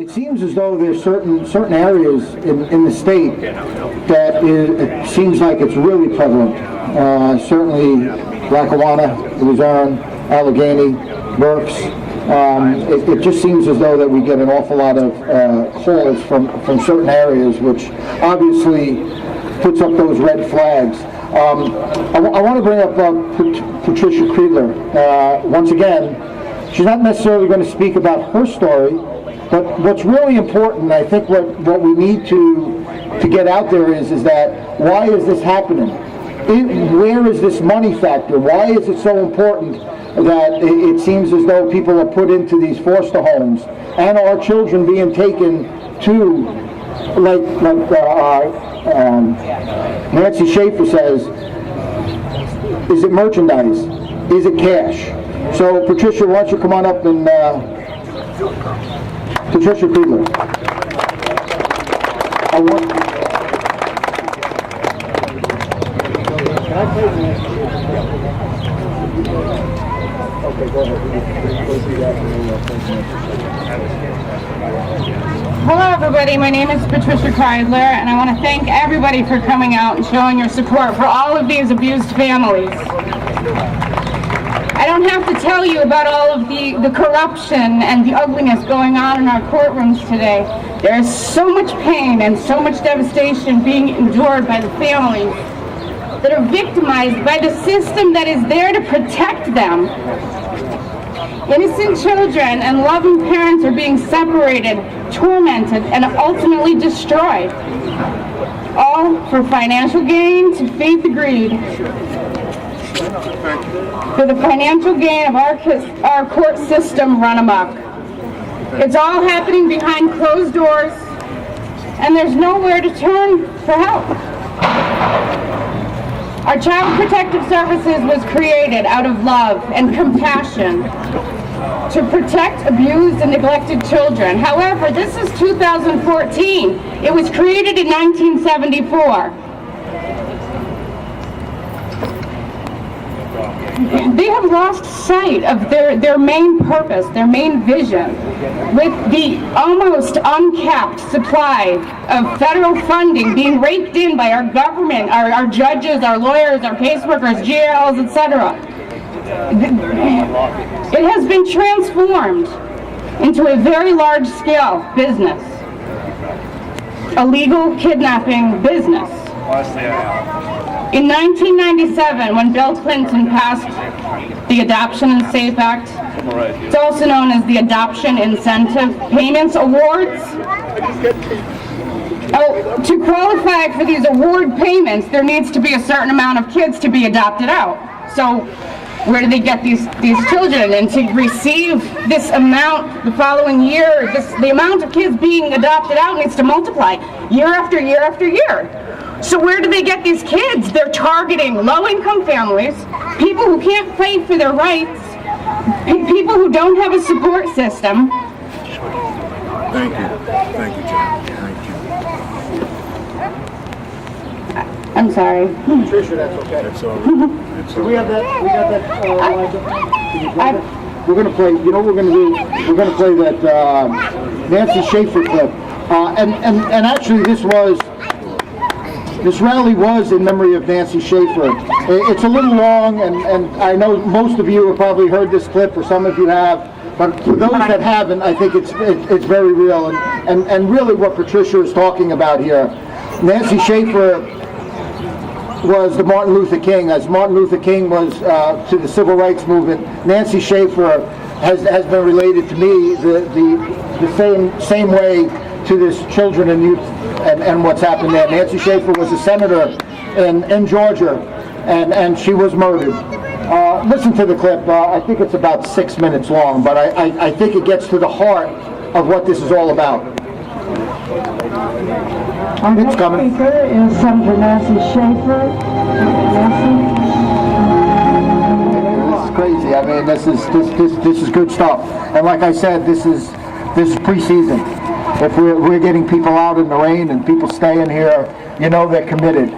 It seems as though there's certain areas in the state that it seems like it's really prevalent. Certainly Lackawanna, Luzerne, Allegheny, Berks. It just seems as though that we get an awful lot of calls from certain areas, which obviously puts up those red flags. I want to bring up Patricia Kreidler. Once again, she's not necessarily going to speak about her story, but what's really important, I think what we need to get out there is that why is this happening? Where is this money factor? Why is it so important that it seems as though people are put into these foster homes and our children being taken to, like Nancy Schaefer says, is it merchandise? Is it cash? So Patricia, why don't you come on up and Patricia Kreidler. Can I play this? Okay, go ahead. Hello everybody, my name is Patricia Kreidler and I want to thank everybody for coming out and showing your support for all of these abused families. I don't have to tell you about all of the corruption and the ugliness going on in our courtrooms today. There is so much pain and so much devastation being endured by the families that are victimized by the system that is there to protect them. Innocent children and loving parents are being separated, tormented, and ultimately destroyed. All for financial gain to feed the greed. For the financial gain of our court system run amok. It's all happening behind closed doors, and there's nowhere to turn for help. Our Child Protective Services was created out of love and compassion to protect abused and neglected children. However, this is 2014. It was created in 1974. They have lost sight of their main purpose, their main vision. With the almost uncapped supply of federal funding being raked in by our government, our judges, our lawyers, our caseworkers, GLs, etc. It has been transformed into a very large-scale business, a legal kidnapping business. In 1997, when Bill Clinton passed the Adoption and Safe Act, it's also known as the Adoption Incentive Payments Awards. To qualify for these award payments, there needs to be a certain amount of kids to be adopted out. So where do they get these children? And to receive this amount the following year, the amount of kids being adopted out needs to multiply year after year after year. So where do they get these kids? They're targeting low-income families, people who can't fight for their rights, people who don't have a support system. Thank you, John. Thank you. I'm sorry. Patricia, that's okay. That's all right. So we got that lined up. We're going to play, you know what we're going to do? We're going to play that Nancy Schaefer clip. And actually this rally was in memory of Nancy Schaefer. It's a little long, and I know most of you have probably heard this clip, or some of you have, but for those that haven't, I think it's very real, and really what Patricia is talking about here. Nancy Schaefer was the Martin Luther King, as Martin Luther King was to the civil rights movement. Nancy Schaefer has been related to me the same way to this children and youth and what's happened there. Nancy Schaefer was a senator in Georgia, and she was murdered. Listen to the clip. I think it's about 6 minutes long, but I think it gets to the heart of what this is all about. Our next speaker is Senator Nancy Schaefer. Nancy. This is crazy. I mean, this is good stuff. And like I said, this is preseason. If we're getting people out in the rain and people staying here, you know they're committed.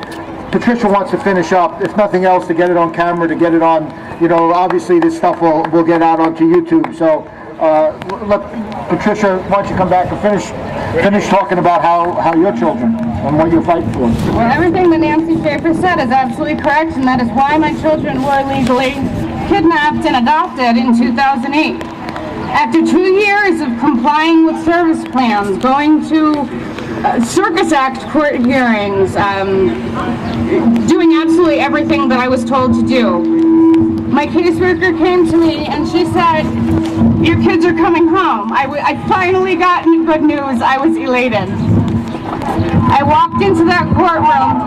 Patricia wants to finish up, if nothing else, to get it on camera, to get it on, you know, obviously this stuff will get out onto YouTube. So let Patricia, why don't you come back and finish talking about how your children and what you're fighting for. Well, everything that Nancy Schaefer said is absolutely correct, and that is why my children were legally kidnapped and adopted in 2008. After 2 years of complying with service plans, going to Circus Act court hearings, doing absolutely everything that I was told to do, my caseworker came to me and she said, "Your kids are coming home." I finally got good news. I was elated. I walked into that courtroom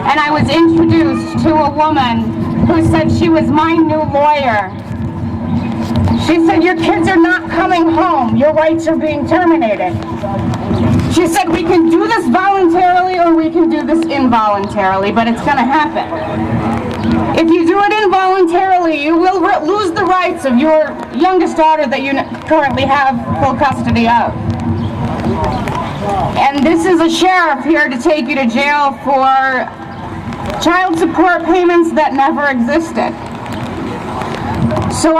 and I was introduced to a woman who said she was my new lawyer. She said, "Your kids are not coming home. Your rights are being terminated." She said, "We can do this voluntarily or we can do this involuntarily, but it's going to happen. If you do it involuntarily, you will lose the rights of your youngest daughter that you currently have full custody of. And this is a sheriff here to take you to jail for child support payments that never existed." So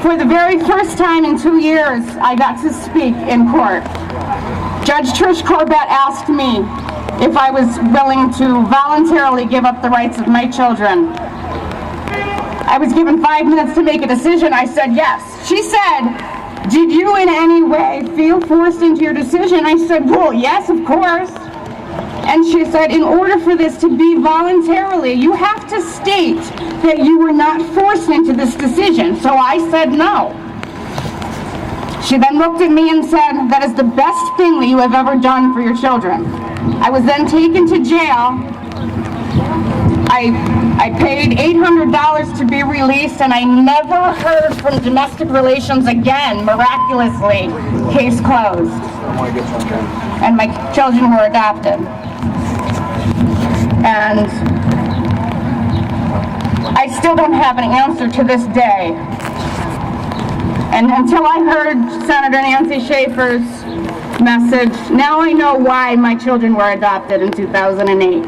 for the very first time in 2 years, I got to speak in court. Judge Trish Corbett asked me if I was willing to voluntarily give up the rights of my children. I was given 5 minutes to make a decision. I said yes. She said, "Did you in any way feel forced into your decision?" I said, "Well, yes, of course." And she said, "In order for this to be voluntarily, you have to state that you were not forced into this decision." So I said no. She then looked at me and said, "That is the best thing that you have ever done for your children." I was then taken to jail. I paid $800 to be released, and I never heard from domestic relations again, miraculously. Case closed. And my children were adopted. And I still don't have an answer to this day. And until I heard Senator Nancy Schaefer's message, now I know why my children were adopted in 2008.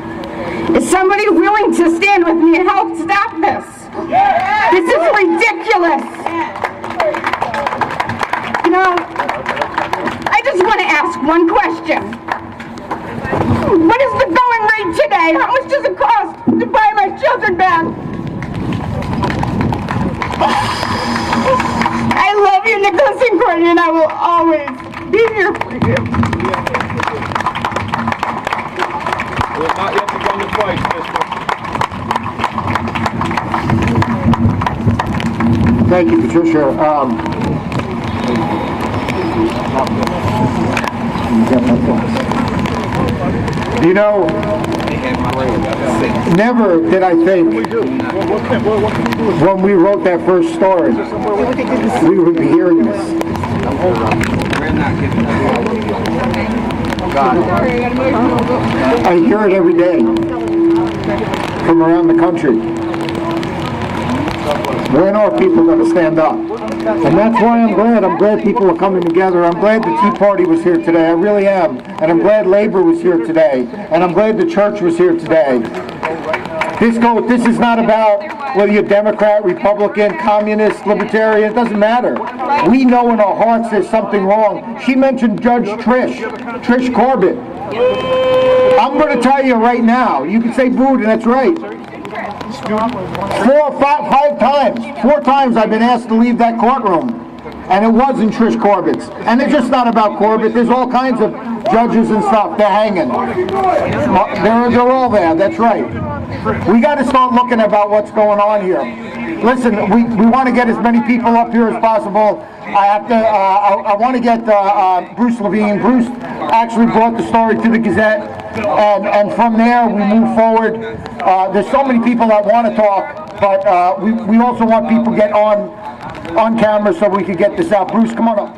Is somebody willing to stand with me and help stop this? This is ridiculous. You know, I just want to ask one question. What is the going rate today? How much does it cost to buy my children back? I love you, Nicholas and Courtney, and I will always be here for you. We have not yet begun the fight, sister. Thank you, Patricia. You know, never did I think when we wrote that first story we would be hearing this. I hear it every day from around the country. When are people going to stand up? And that's why I'm glad. I'm glad people are coming together. I'm glad the Tea Party was here today. I really am. And I'm glad Labor was here today. And I'm glad the church was here today. This is not about whether you're Democrat, Republican, Communist, Libertarian. It doesn't matter. We know in our hearts there's something wrong. She mentioned Judge Trish Corbett. I'm going to tell you right now. You can say booed, and that's right. 4 times I've been asked to leave that courtroom, and it wasn't Trish Corbett's. And it's just not about Corbett. There's all kinds of judges and stuff. They're hanging. They're all there. That's right. We got to start looking about what's going on here. Listen, we want to get as many people up here as possible. I want to get Bruce Levine. Bruce actually brought the story to the Gazette. And from there we move forward. There's so many people that want to talk, but we also want people to get on camera so we can get this out. Bruce, come on up.